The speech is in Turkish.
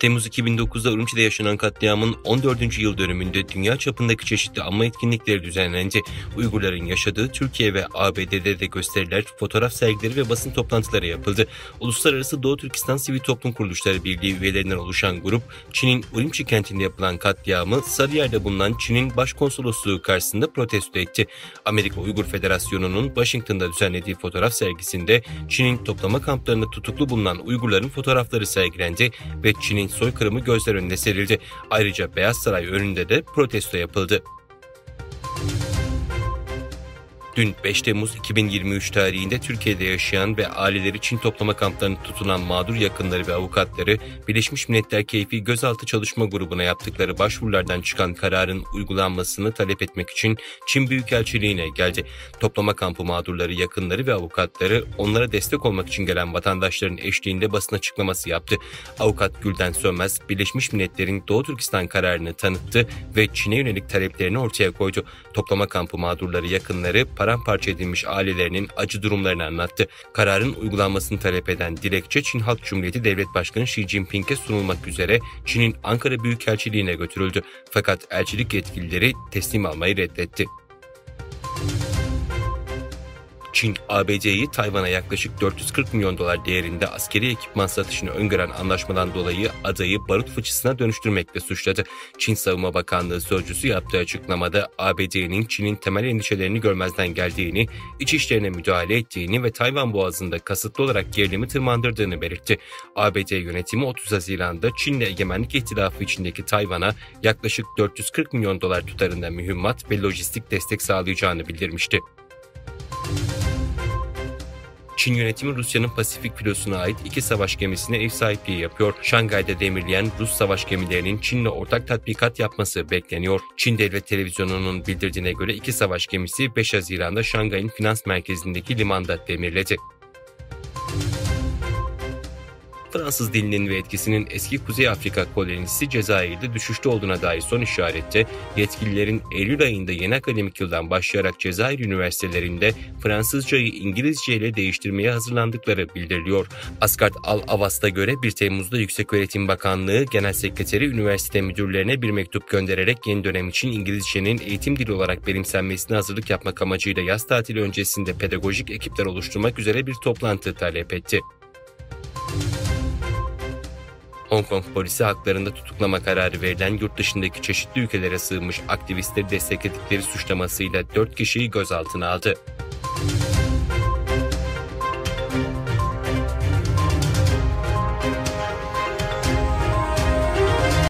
Temmuz 2009'da Urumçi'de yaşanan katliamın 14. yıl dönümünde dünya çapındaki çeşitli anma etkinlikleri düzenlendi. Uygurların yaşadığı Türkiye ve ABD'de de gösteriler, fotoğraf sergileri ve basın toplantıları yapıldı. Uluslararası Doğu Türkistan Sivil Toplum Kuruluşları Birliği üyelerinden oluşan grup, Çin'in Urumçi kentinde yapılan katliamı Sarıyer'de bulunan Çin'in Başkonsolosluğu karşısında protesto etti. Amerika Uygur Federasyonu'nun Washington'da düzenlediği fotoğraf sergisinde Çin'in toplama kamplarında tutuklu bulunan Uygurların fotoğrafları sergilendi ve Çin'in soykırımı gözler önüne serildi. Ayrıca Beyaz Saray önünde de protesto yapıldı. Dün 5 Temmuz 2023 tarihinde Türkiye'de yaşayan ve aileleri Çin toplama kamplarında tutulan mağdur yakınları ve avukatları Birleşmiş Milletler Keyfi Gözaltı Çalışma Grubu'na yaptıkları başvurulardan çıkan kararın uygulanmasını talep etmek için Çin Büyükelçiliğine geldi. Toplama kampı mağdurları, yakınları ve avukatları onlara destek olmak için gelen vatandaşların eşliğinde basın açıklaması yaptı. Avukat Gülden Sönmez, Birleşmiş Milletler'in Doğu Türkistan kararını tanıttı ve Çin'e yönelik taleplerini ortaya koydu. Toplama kampı mağdurları, yakınları, paramparça edilmiş ailelerinin acı durumlarını anlattı. Kararın uygulanmasını talep eden dilekçe Çin Halk Cumhuriyeti Devlet Başkanı Xi Jinping'e sunulmak üzere Çin'in Ankara Büyükelçiliğine götürüldü. Fakat elçilik yetkilileri teslim almayı reddetti. Çin, ABD'yi Tayvan'a yaklaşık 440 milyon dolar değerinde askeri ekipman satışını öngören anlaşmadan dolayı adayı barut fıçısına dönüştürmekle suçladı. Çin Savunma Bakanlığı sözcüsü yaptığı açıklamada ABD'nin Çin'in temel endişelerini görmezden geldiğini, iç işlerine müdahale ettiğini ve Tayvan Boğazı'nda kasıtlı olarak gerilimi tırmandırdığını belirtti. ABD yönetimi 30 Haziran'da Çin'le egemenlik ihtilafı içindeki Tayvan'a yaklaşık 440 milyon dolar tutarında mühimmat ve lojistik destek sağlayacağını bildirmişti. Çin yönetimi Rusya'nın Pasifik filosuna ait 2 savaş gemisine ev sahipliği yapıyor. Şangay'da demirleyen Rus savaş gemilerinin Çin'le ortak tatbikat yapması bekleniyor. Çin Devlet Televizyonu'nun bildirdiğine göre 2 savaş gemisi 5 Haziran'da Şangay'ın finans merkezindeki limanda demirledi. Fransız dilinin ve etkisinin eski Kuzey Afrika kolonisi Cezayir'de düşüşte olduğuna dair son işarette yetkililerin Eylül ayında yeni akademik yıldan başlayarak Cezayir üniversitelerinde Fransızcayı İngilizce ile değiştirmeye hazırlandıkları bildiriliyor. Asgard Al-Avas'ta göre 1 Temmuz'da Yükseköğretim Bakanlığı Genel Sekreteri üniversite müdürlerine bir mektup göndererek yeni dönem için İngilizcenin eğitim dili olarak benimsenmesine hazırlık yapmak amacıyla yaz tatili öncesinde pedagojik ekipler oluşturmak üzere bir toplantı talep etti. Hong Kong polisi haklarında tutuklama kararı verilen yurt dışındaki çeşitli ülkelere sığınmış aktivistleri destekledikleri suçlamasıyla 4 kişiyi gözaltına aldı.